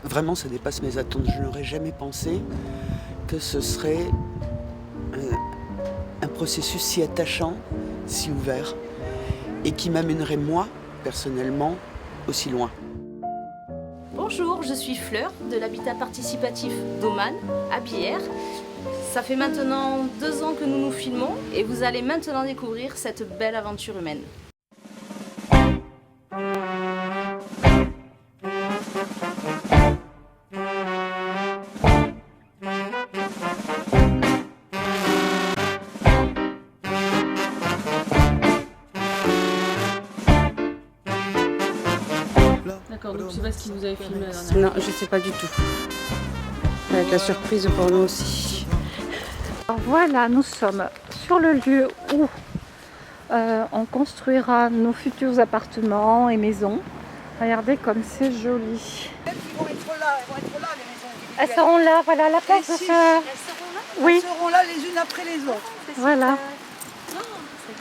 Vraiment, ça dépasse mes attentes. Je n'aurais jamais pensé que ce serait un processus si attachant, si ouvert, et qui m'amènerait moi, personnellement, aussi loin. Bonjour, je suis Fleur de l'habitat participatif d'Oman à Billère. Ça fait maintenant 2 ans que nous nous filmons et vous allez maintenant découvrir cette belle aventure humaine. D'accord, donc je sais pas ce que vous avez filmé la dernière Non, je sais pas du tout. Ça va être la surprise pour nous aussi. Alors voilà, nous sommes sur le lieu où on construira nos futurs appartements et maisons. Regardez comme c'est joli. Elles vont être là, les maisons. Elles seront là, voilà la place de si. ce... Oui, Elles seront là les unes après les autres. voilà.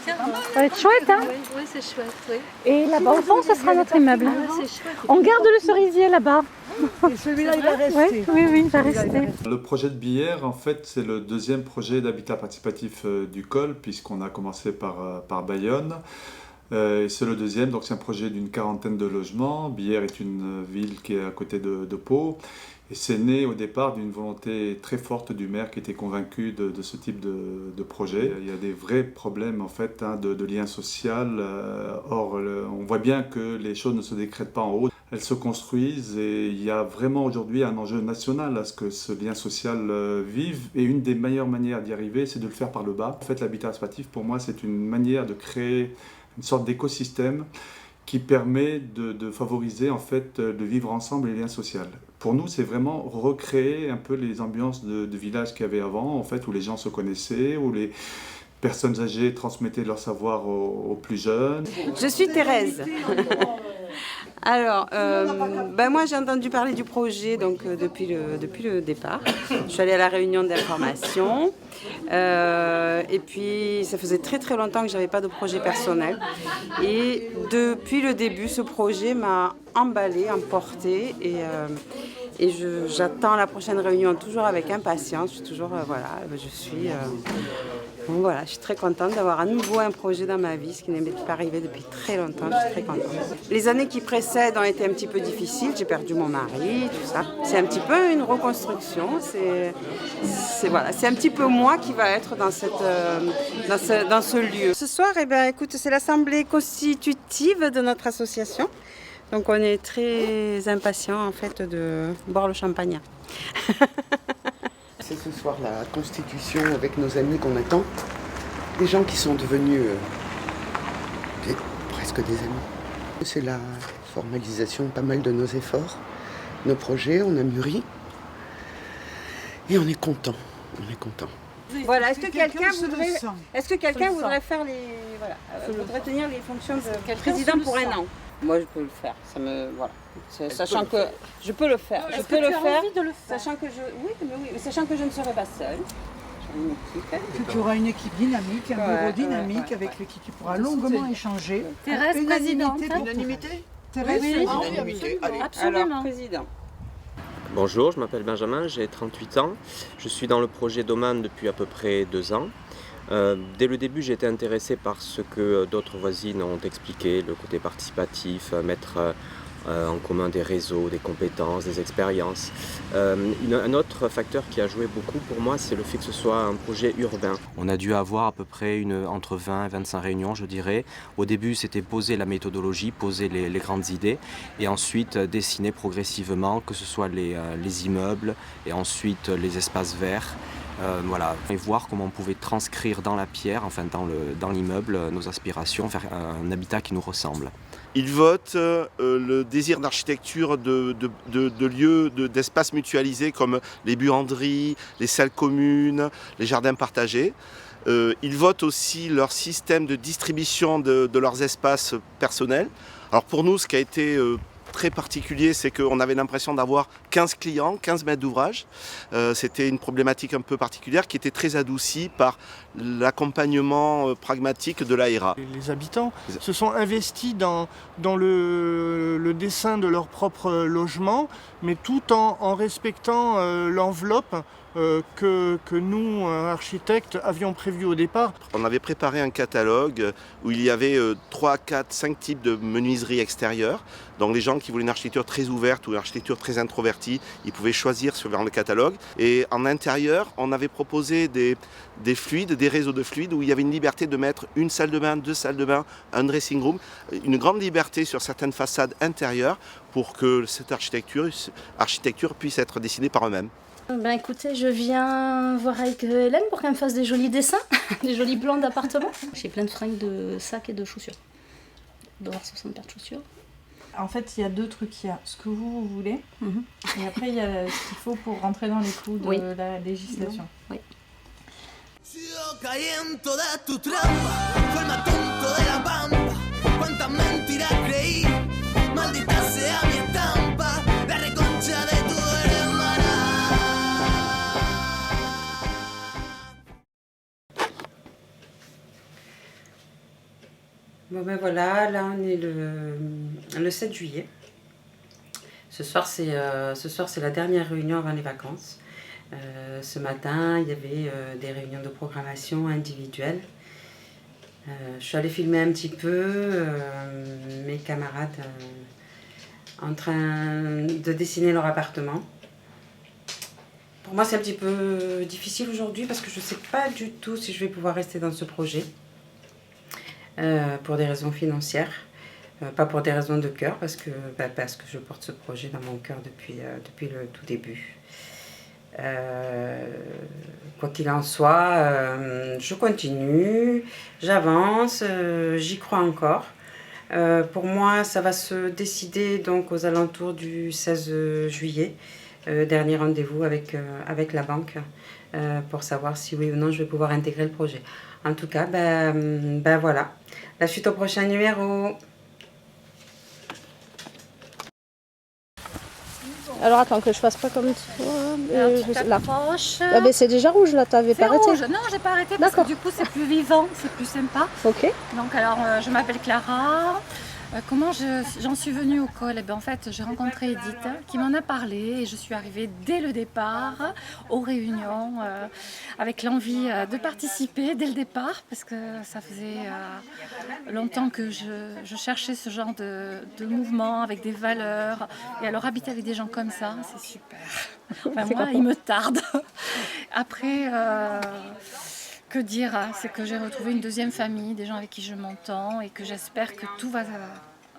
C'est bien. Ça va être chouette, hein? Oui, c'est chouette, oui. Et là-bas au fond, ce sera notre immeuble. C'est chouette. On garde le cerisier là-bas. Et celui-là, il va rester. Oui, il va rester. Le projet de Billère, en fait, c'est le deuxième projet d'habitat participatif du col, puisqu'on a commencé par Bayonne. Et c'est le deuxième, donc c'est un projet d'une 40aine de logements. Billère est une ville qui est à côté de Pau. Et c'est né au départ d'une volonté très forte du maire qui était convaincu de ce type de projet. Il y a des vrais problèmes en fait de lien social. Or, on voit bien que les choses ne se décrètent pas en haut. Elles se construisent et il y a vraiment aujourd'hui un enjeu national à ce que ce lien social vive. Et une des meilleures manières d'y arriver, c'est de le faire par le bas. En fait, l'habitat participatif, pour moi, c'est une manière de créer une sorte d'écosystème qui permet de favoriser en fait le vivre ensemble et les liens sociaux. Pour nous, c'est vraiment recréer un peu les ambiances de village qu'il y avait avant, en fait, où les gens se connaissaient, où les personnes âgées transmettaient leur savoir aux plus jeunes. Je suis Thérèse. Alors, moi j'ai entendu parler du projet donc, depuis le départ. Je suis allée à la réunion d'information. Et puis ça faisait très très longtemps que je n'avais pas de projet personnel. Et depuis le début, ce projet m'a emballée, emportée. Et j'attends la prochaine réunion toujours avec impatience. Je suis toujours, je suis très contente d'avoir à nouveau un projet dans ma vie, ce qui n'est pas arrivé depuis très longtemps. Je suis très contente. Les années qui précèdent ont été un petit peu difficiles. J'ai perdu mon mari, tout ça. C'est un petit peu une reconstruction. C'est un petit peu moi qui va être dans ce lieu. Ce soir, écoute, c'est l'assemblée constitutive de notre association. Donc on est très impatients en fait de boire le champagne. C'est ce soir la constitution avec nos amis qu'on attend. Des gens qui sont devenus presque des amis. C'est la formalisation pas mal de nos efforts, nos projets, on a mûri. Et on est content. Voilà, est-ce que quelqu'un voudrait faire voudrait tenir les fonctions de président pour un an? Moi, je peux le faire. Sachant que je peux le faire. Est-ce que tu as envie de le faire? Sachant que je ne serai pas seule. J'aurai une équipe. Tu auras une équipe dynamique, un bureau dynamique avec qui tu pourras longuement échanger. Thérèse, présidente. Unanimité. Thérèse, Oui. unanimité. Allez. Absolument. Alors, président. Bonjour, je m'appelle Benjamin, j'ai 38 ans. Je suis dans le projet d'Oman depuis à peu près 2 ans. Dès le début, j'ai été intéressé par ce que d'autres voisines ont expliqué, le côté participatif, mettre en commun des réseaux, des compétences, des expériences. Un autre facteur qui a joué beaucoup pour moi, c'est le fait que ce soit un projet urbain. On a dû avoir à peu près entre 20 et 25 réunions, je dirais. Au début, c'était poser la méthodologie, poser les grandes idées, et ensuite dessiner progressivement, que ce soit les immeubles et ensuite les espaces verts. Et voir comment on pouvait transcrire dans la pierre, enfin dans l'immeuble, nos aspirations, faire un habitat qui nous ressemble. Ils votent le désir d'architecture de lieux, d'espaces mutualisés comme les buanderies, les salles communes, les jardins partagés. Ils votent aussi leur système de distribution de leurs espaces personnels. Alors pour nous, ce qui a été très particulier, c'est qu'on avait l'impression d'avoir 15 clients, 15 mètres d'ouvrage. C'était une problématique un peu particulière qui était très adoucie par l'accompagnement pragmatique de l'AERA. Les habitants se sont investis dans le dessin de leur propre logement, mais tout en respectant l'enveloppe que nous, architectes, avions prévue au départ. On avait préparé un catalogue où il y avait 3, 4, 5 types de menuiserie extérieure. Donc les gens qui voulaient une architecture très ouverte ou une architecture très introvertie, ils pouvaient choisir suivant le catalogue. Et en intérieur, on avait proposé des fluides, des réseaux de fluides où il y avait une liberté de mettre une salle de bain, 2 salles de bain, un dressing room, une grande liberté sur certaines façades intérieures pour que cette architecture puisse être dessinée par eux-mêmes. Ben écoutez, je viens voir avec Hélène pour qu'elle me fasse des jolis dessins, des jolis plans d'appartements. J'ai plein de fringues de sacs et de chaussures. Il doit y avoir 60 paires de chaussures. En fait, il y a 2 trucs. Il y a ce que vous voulez, et après, il y a ce qu'il faut pour rentrer dans les clous de la législation. Oui. Bon ben voilà, là on est le 7 juillet. Ce soir c'est la dernière réunion avant les vacances. Ce matin, il y avait des réunions de programmation individuelles. Je suis allée filmer un petit peu mes camarades en train de dessiner leur appartement. Pour moi, c'est un petit peu difficile aujourd'hui parce que je ne sais pas du tout si je vais pouvoir rester dans ce projet. Pour des raisons financières, pas pour des raisons de cœur, parce que je porte ce projet dans mon cœur depuis le tout début. Quoi qu'il en soit, je continue, j'avance, j'y crois encore. Pour moi, ça va se décider donc aux alentours du 16 juillet, dernier rendez-vous avec la banque, pour savoir si oui ou non je vais pouvoir intégrer le projet. En tout cas, ben voilà, la suite au prochain numéro. Alors attends que je fasse pas comme toi. Tu t'approches. Ah ben c'est déjà rouge là, t'avais pas arrêté. Rouge. Non, j'ai pas arrêté parce que du coup c'est plus vivant, c'est plus sympa. Ok. Donc alors je m'appelle Clara. Comment j'en suis venue au col? Eh bien, en fait, j'ai rencontré Edith qui m'en a parlé et je suis arrivée dès le départ aux réunions avec l'envie de participer dès le départ parce que ça faisait longtemps que je cherchais ce genre de mouvement avec des valeurs. Et alors habiter avec des gens comme ça, c'est super. Enfin, moi, il me tarde. Après... que dire, c'est que j'ai retrouvé une deuxième famille, des gens avec qui je m'entends et que j'espère que tout va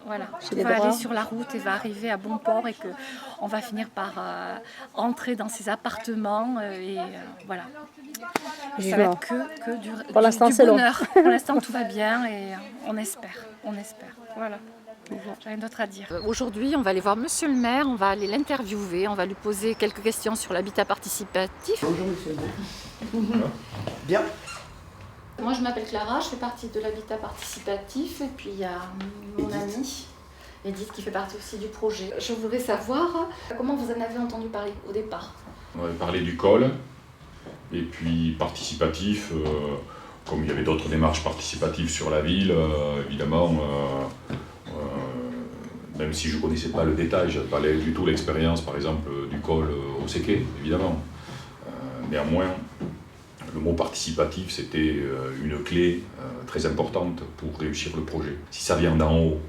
aller sur la route et va arriver à bon port et qu'on va finir par entrer dans ces appartements et voilà. Ça va être que du bonheur. Pour l'instant, tout va bien et on espère. Voilà. J'ai rien d'autre à dire. Aujourd'hui, on va aller voir Monsieur le maire, on va aller l'interviewer, on va lui poser quelques questions sur l'habitat participatif. Bonjour Monsieur le maire. Bien. Moi, je m'appelle Clara, je fais partie de l'habitat participatif et puis il y a mon amie Edith qui fait partie aussi du projet. Je voudrais savoir comment vous en avez entendu parler au départ. On avait parlé du col et puis participatif, comme il y avait d'autres démarches participatives sur la ville, évidemment. Même si je ne connaissais pas le détail, je n'avais pas du tout l'expérience, par exemple, du col au Séquet, évidemment. Néanmoins, le mot participatif, c'était une clé très importante pour réussir le projet. Si ça vient d'en haut,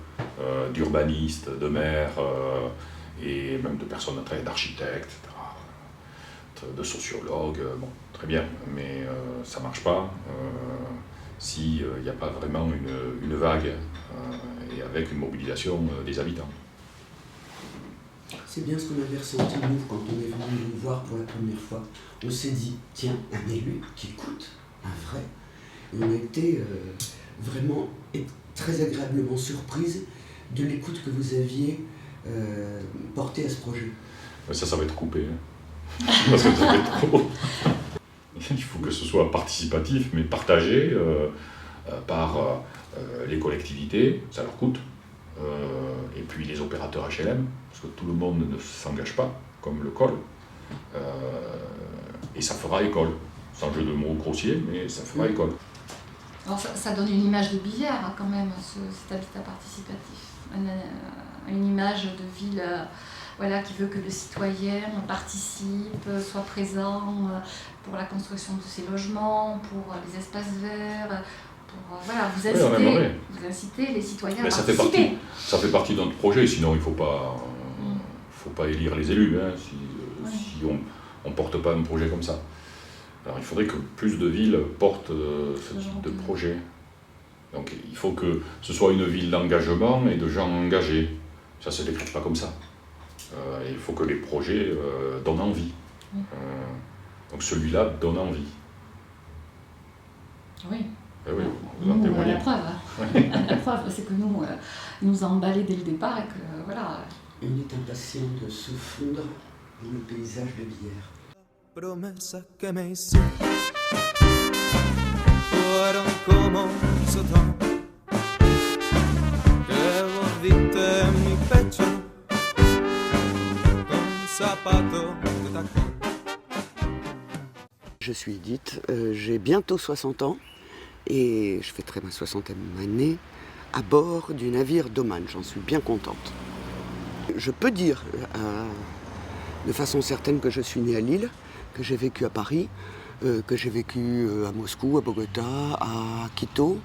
d'urbanistes, de maires, et même de personnes d'architectes, etc., de sociologues, bon, très bien, mais ça ne marche pas s'il n'y a pas vraiment une vague et avec une mobilisation des habitants. C'est bien ce qu'on avait ressenti nous quand on est venu nous voir pour la première fois. On s'est dit, tiens, un élu qui écoute, un vrai. Et on a été vraiment très agréablement surprise de l'écoute que vous aviez portée à ce projet. Ça va être coupé, hein. Parce que ça va être trop. Il faut que ce soit participatif, mais partagé par les collectivités, ça leur coûte. et puis les opérateurs HLM, parce que tout le monde ne s'engage pas, comme le col, et ça fera école, sans jeu de mots grossier, mais ça fera école. Alors ça donne une image de Billère hein, quand même, cet habitat participatif. Une image de ville voilà, qui veut que le citoyen participe, soit présent pour la construction de ses logements, pour les espaces verts, pour voilà, vous inciter les citoyens à participer. Ça fait partie de notre projet, sinon il ne faut pas élire les élus hein, si on ne porte pas un projet comme ça. Alors il faudrait que plus de villes portent ce type de projet. Donc il faut que ce soit une ville d'engagement et de gens engagés. Ça ne se décrète pas comme ça. Il faut que les projets donnent envie. Donc celui-là donne envie. Oui. Eh oui, vous en témoignez. La preuve, hein. La preuve, c'est que nous a emballés dès le départ et que voilà. On est impatient de se fondre dans le paysage de Billère. Promesa que me hiciste fueron como un sotón que volviste en mi pecho con zapatos de tacón. Je suis Edith, j'ai bientôt 60 ans et je fêterai ma 60e année à bord du navire d'Oman, j'en suis bien contente. Je peux dire de façon certaine que je suis née à Lille, que j'ai vécu à Paris, que j'ai vécu à Moscou, à Bogota, à Quito.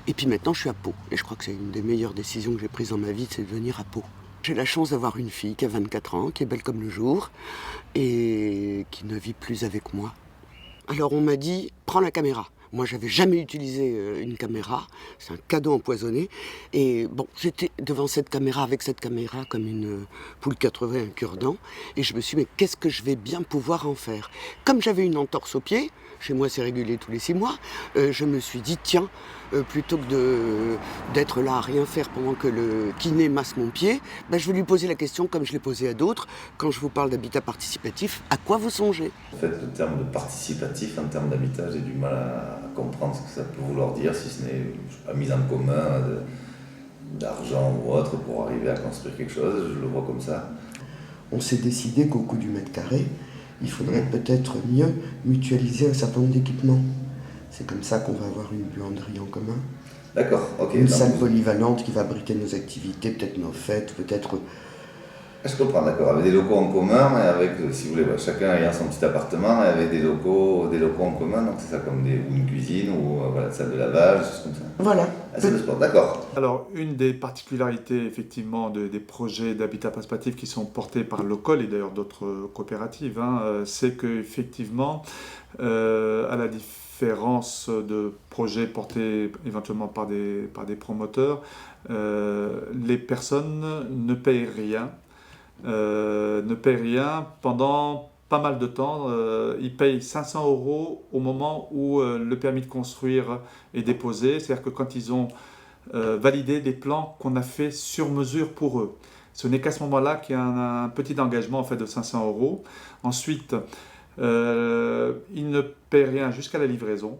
Et puis maintenant, je suis à Pau. Et je crois que c'est une des meilleures décisions que j'ai prises dans ma vie, c'est de venir à Pau. J'ai la chance d'avoir une fille qui a 24 ans, qui est belle comme le jour, et qui ne vit plus avec moi. Alors on m'a dit, prends la caméra. Moi, j'avais jamais utilisé une caméra, c'est un cadeau empoisonné. Et bon, j'étais devant cette caméra, avec cette caméra, comme une poule 80, un cure-dent. Et je me suis dit, mais qu'est-ce que je vais bien pouvoir en faire? Comme j'avais une entorse au pied, chez moi c'est régulier tous les 6 mois, je me suis dit, tiens, plutôt que d'être là à rien faire pendant que le kiné masse mon pied, ben, je vais lui poser la question, comme je l'ai posée à d'autres, quand je vous parle d'habitat participatif, à quoi vous songez? En fait, le terme de participatif, en termes d'habitat, j'ai du mal à comprendre ce que ça peut vouloir dire, si ce n'est pas mise en commun d'argent ou autre pour arriver à construire quelque chose, je le vois comme ça. On s'est décidé qu'au coût du mètre carré, il faudrait peut-être mieux mutualiser un certain nombre d'équipements. C'est comme ça qu'on va avoir une buanderie en commun. D'accord, ok. Une salle polyvalente qui va abriter nos activités, peut-être nos fêtes, peut-être... Je comprends, d'accord. Avec des locaux en commun, et avec, si vous voulez, chacun ayant son petit appartement, et avec des locaux en commun, donc c'est ça comme une cuisine ou voilà, une salle de lavage, des choses comme ça. Voilà. C'est le sport, d'accord. Alors, une des particularités, effectivement, des projets d'habitat participatif qui sont portés par l'OCOL et d'ailleurs d'autres coopératives, hein, c'est qu'effectivement, à la différence de projets portés éventuellement par des promoteurs, les personnes ne payent rien. Pendant pas mal de temps. Ils payent 500 € au moment où le permis de construire est déposé. C'est-à-dire que quand ils ont validé des plans qu'on a fait sur mesure pour eux. Ce n'est qu'à ce moment-là qu'il y a un petit engagement en fait, de 500 €. Ensuite, ils ne paient rien jusqu'à la livraison.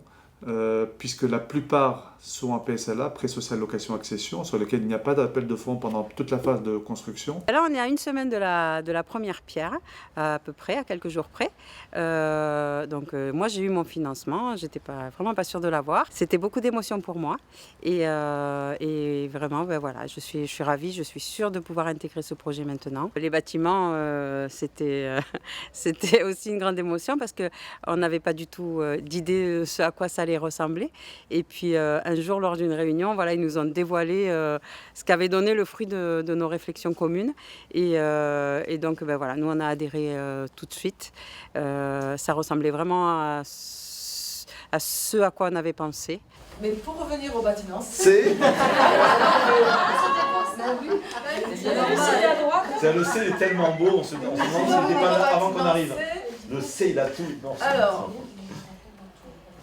Puisque la plupart sont en PSLA, prêt social location accession, sur lequel il n'y a pas d'appel de fonds pendant toute la phase de construction. Là, on est à une semaine de la première pierre, à peu près, à quelques jours près. Moi, j'ai eu mon financement, j'étais vraiment pas sûre de l'avoir. C'était beaucoup d'émotions pour moi. Et vraiment, voilà, je suis ravie, je suis sûre de pouvoir intégrer ce projet maintenant. Les bâtiments, c'était aussi une grande émotion parce qu'on n'avait pas du tout d'idée de ce à quoi ça allait ressembler. Et puis, un jour, lors d'une réunion, voilà, ils nous ont dévoilé ce qu'avait donné le fruit de nos réflexions communes. Et donc, voilà, nous, on a adhéré tout de suite. Ça ressemblait vraiment à ce à quoi on avait pensé. Mais pour revenir au bâtiment, c'est... Le C est tellement beau, on se demande si c'était pas là avant qu'on arrive. Le C, il a tout. Non, alors,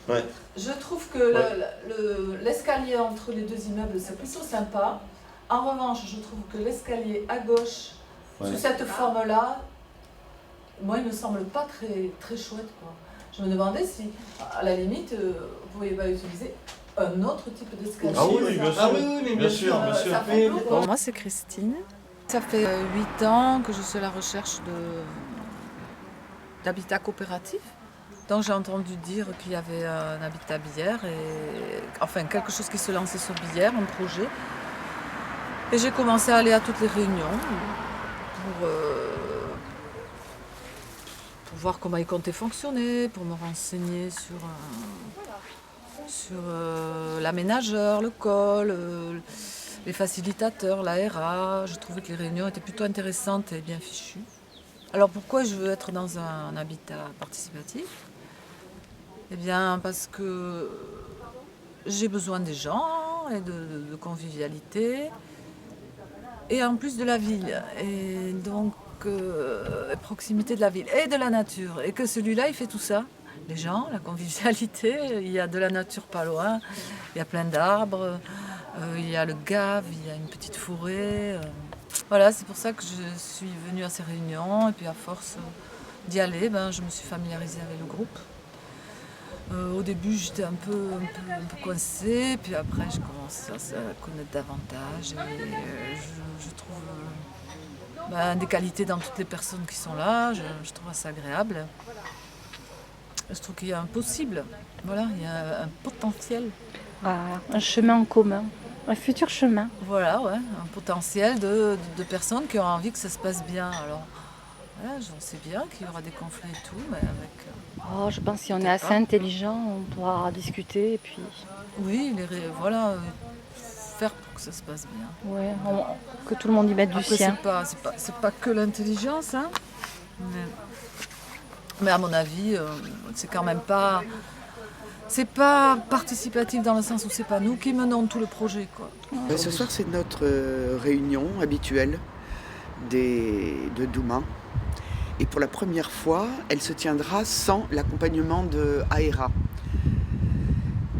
ouais. Je trouve que l'escalier entre les deux immeubles, c'est plutôt sympa. En revanche, je trouve que l'escalier à gauche, sous cette forme-là, moi, il me semble pas très, très chouette, quoi. Je me demandais si, à la limite, vous ne pourriez pas utiliser un autre type d'escalier. Ah oui, bien sûr. Ah oui, mais bien sûr, bien sûr. Ça fait beaucoup. Moi, c'est Christine. Ça fait 8 ans que je suis à la recherche d'habitat coopératif. Donc j'ai entendu dire qu'il y avait un habitat Billère, enfin quelque chose qui se lançait sur Billère, un projet. Et j'ai commencé à aller à toutes les réunions pour voir comment ils comptaient fonctionner, pour me renseigner sur l'aménageur, le col, les facilitateurs, l'ARA. Je trouvais que les réunions étaient plutôt intéressantes et bien fichues. Alors pourquoi je veux être dans un habitat participatif ? Eh bien parce que j'ai besoin des gens et de convivialité et en plus de la ville et donc proximité de la ville et de la nature et que celui-là il fait tout ça. Les gens, la convivialité, il y a de la nature pas loin, il y a plein d'arbres, il y a le Gave, il y a une petite forêt. Voilà, c'est pour ça que je suis venue à ces réunions et puis à force d'y aller, je me suis familiarisée avec le groupe. Au début, j'étais un peu coincée, puis après, je commence à connaître davantage et je trouve des qualités dans toutes les personnes qui sont là. Je trouve ça agréable. Je trouve qu'il y a un possible, voilà, il y a un potentiel. Un chemin en commun, un futur chemin. Voilà, ouais, un potentiel de personnes qui ont envie que ça se passe bien. Alors, voilà, j'en sais bien qu'il y aura des conflits et tout, mais avec... je pense que si on est assez intelligent, on pourra discuter et puis... Oui, voilà, faire pour que ça se passe bien. Ouais, que tout le monde y mette du sien. C'est pas que l'intelligence, hein. Mais à mon avis, c'est quand même pas... C'est pas participatif dans le sens où c'est pas nous qui menons tout le projet, quoi. Ce soir, c'est notre réunion habituelle de Douma. Et pour la première fois, elle se tiendra sans l'accompagnement de AERA.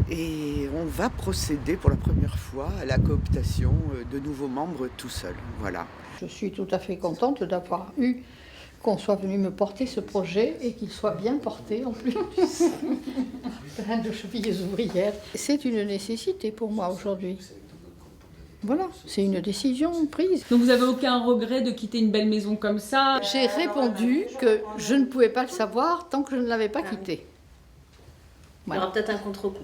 Et on va procéder pour la première fois à la cooptation de nouveaux membres tout seul. Voilà. Je suis tout à fait contente d'avoir eu qu'on soit venu me porter ce projet et qu'il soit bien porté en plus. Plein de chevilles ouvrières. C'est une nécessité pour moi aujourd'hui. Voilà, c'est une décision prise. Donc vous n'avez aucun regret de quitter une belle maison comme ça? J'ai répondu que je ne pouvais pas le savoir tant que je ne l'avais pas quitté. Voilà. Il y aura peut-être un contre-coup.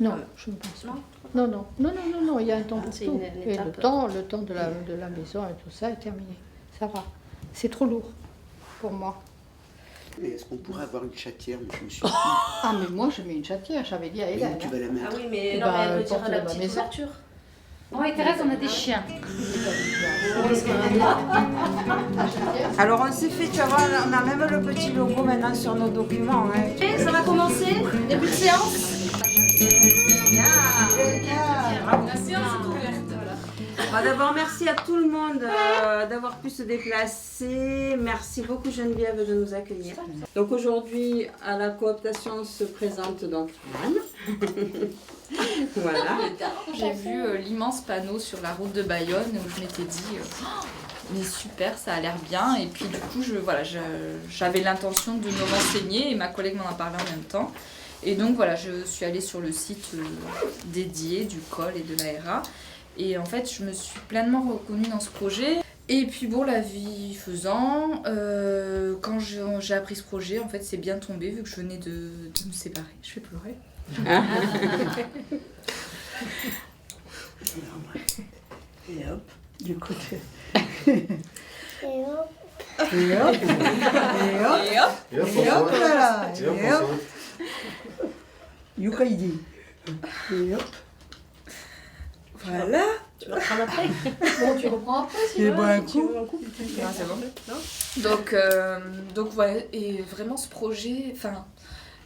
Non, je ne pense pas. Non, il y a un temps pour tout. Et le temps de la maison et tout ça est terminé. Ça va. C'est trop lourd pour moi. Mais est-ce qu'on pourrait avoir une chatière? Je me suis dit... Ah, mais moi, je mets une chatière, j'avais dit à Hélène. Tu vas la mettre. Ah oui, mais non, mais elle retire la petite ouverture. Moi et Thérèse, on a des chiens. Alors on s'est fait, tu vois, on a même le petit logo maintenant sur nos documents. Hein. Et ça va commencer, début de séance. La séance est ouverte. D'abord, merci à tout le monde d'avoir pu se déplacer. Merci beaucoup Geneviève de nous accueillir. Donc aujourd'hui, à la cooptation se présente donc Anne. Voilà. J'ai vu l'immense panneau sur la route de Bayonne où je m'étais dit mais super, ça a l'air bien. Et puis du coup, j'avais l'intention de me renseigner et ma collègue m'en a parlé en même temps. Et donc voilà, je suis allée sur le site dédié du COL et de l'ARA. Et en fait, je me suis pleinement reconnue dans ce projet. Et puis bon, la vie faisant, quand j'ai appris ce projet, en fait, c'est bien tombé vu que je venais de me séparer. Je vais pleurer. Et hop, du coup, Et hop. Et hop, voilà. Et hop. Yukaidi. Et hop. Voilà. Tu vas reprendre après. Bon, tu reprends après si tu veux. un coup. Ah, c'est bon. Donc voilà, et vraiment ce projet, enfin,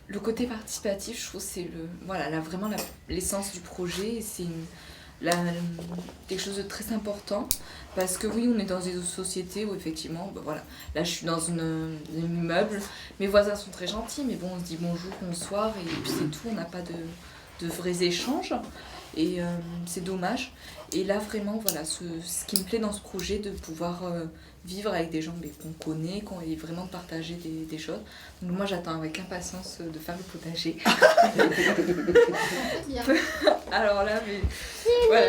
le côté participatif, je trouve que c'est vraiment l'essence du projet. C'est quelque chose de très important parce que oui, on est dans une société où effectivement, là je suis dans un immeuble, mes voisins sont très gentils, mais bon, on se dit bonjour, bonsoir et puis c'est tout, on n'a pas de vrais échanges et c'est dommage. Et là vraiment voilà, ce qui me plaît dans ce projet, de pouvoir vivre avec des gens qu'on connaît, et vraiment de partager des choses. Donc moi j'attends avec impatience de faire le potager. Alors là, mais voilà,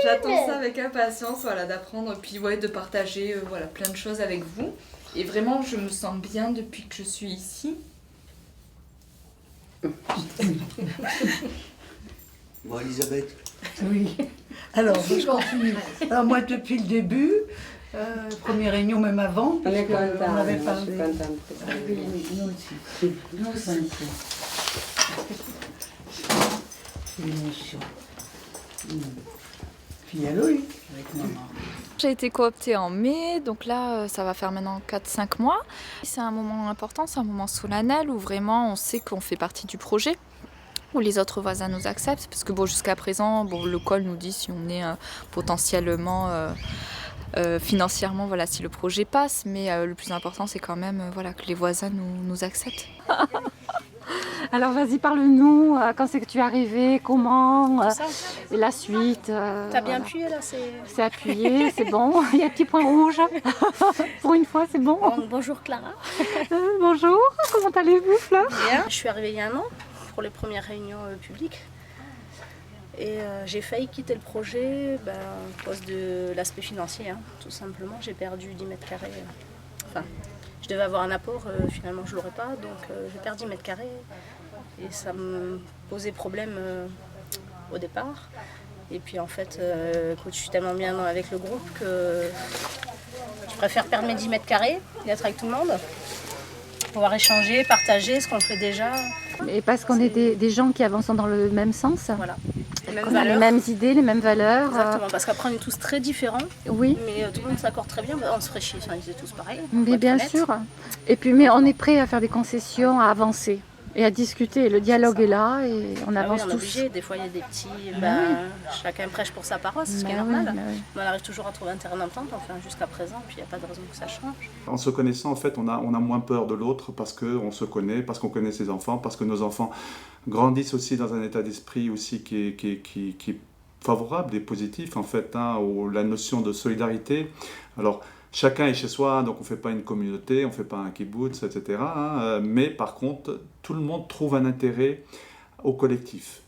j'attends ça avec impatience, voilà, d'apprendre, puis ouais, de partager voilà, plein de choses avec vous. Et vraiment je me sens bien depuis que je suis ici. Bon, Elisabeth. Oui. Alors, je continue. Alors moi, depuis le début, première réunion, même avant, on est content, on avait je parlé. suis contente. Oui, nous aussi. Nous aussi. L'émotion. Puis à Loïc, avec maman. J'ai été cooptée en mai, donc là ça va faire maintenant 4-5 mois. C'est un moment important, c'est un moment solennel où vraiment on sait qu'on fait partie du projet, où les autres voisins nous acceptent, parce que bon, jusqu'à présent le col nous dit si on est potentiellement financièrement, voilà, si le projet passe, mais le plus important c'est quand même voilà, que les voisins nous acceptent. Alors vas-y, parle-nous, quand c'est que tu es arrivée, comment, et la suite. T'as bien appuyé là, c'est appuyé, c'est bon, il y a un petit point rouge. Pour une fois, c'est bon. Bonjour Clara. Bonjour, comment allez-vous Fleur? Bien, je suis arrivée il y a un an pour les premières réunions publiques. Et j'ai failli quitter le projet à cause de l'aspect financier, hein, tout simplement. J'ai perdu 10 mètres carrés. Enfin, je devais avoir un apport, finalement je ne l'aurais pas, donc j'ai perdu 10 mètres carrés. Et ça me posait problème au départ. Et puis en fait, écoute, je suis tellement bien avec le groupe que je préfère perdre mes 10 mètres carrés et être avec tout le monde. Pouvoir échanger, partager ce qu'on fait déjà. Et parce qu'on est des gens qui avancent dans le même sens. Voilà. On a les mêmes idées, les mêmes valeurs. Exactement, parce qu'après on est tous très différents. Oui. Mais tout le monde s'accorde très bien. On se ferait chier si on était tous pareils. Mais bien sûr. Et puis, mais on est prêt à faire des concessions, à avancer et à discuter. Le dialogue est là et on avance oui, on est tous. obligé. Des fois il y a des petits. Chacun prêche pour sa paroisse, ce qui est Oui, normal. On arrive toujours à trouver un terrain d'entente, enfin jusqu'à présent, puis il n'y a pas de raison que ça change. En se connaissant, en fait, on a moins peur de l'autre parce qu'on se connaît, parce qu'on connaît ses enfants, parce que nos enfants grandissent aussi dans un état d'esprit aussi qui est favorable et positif, en fait, hein, la notion de solidarité. Alors, chacun est chez soi, donc on ne fait pas une communauté, on ne fait pas un kibbutz, etc. Hein, mais par contre, tout le monde trouve un intérêt au collectif.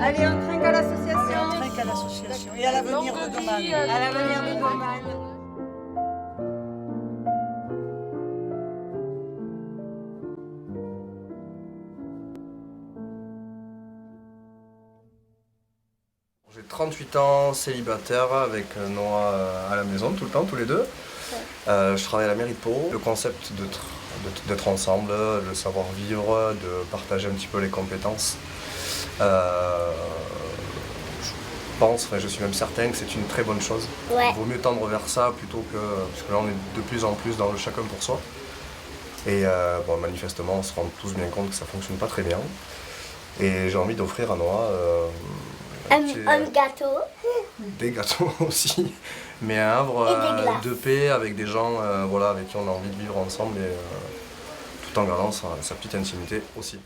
Allez, on trinque à l'association. On trinque à l'association. Et à l'avenir de Doman. À l'avenir de Doman. J'ai 38 ans, célibataire, avec Noah à la maison tout le temps, tous les deux. Je travaille à la mairie de Pau. Le concept d'être ensemble, le savoir-vivre, de partager un petit peu les compétences. Je suis même certain que c'est une très bonne chose. Ouais. Il vaut mieux tendre vers ça plutôt que... Parce que là on est de plus en plus dans le chacun pour soi. Et manifestement on se rend tous bien compte que ça ne fonctionne pas très bien. Et j'ai envie d'offrir à Noah un gâteau. Des gâteaux aussi, mais un havre de paix avec des gens avec qui on a envie de vivre ensemble et tout en gardant sa petite intimité aussi.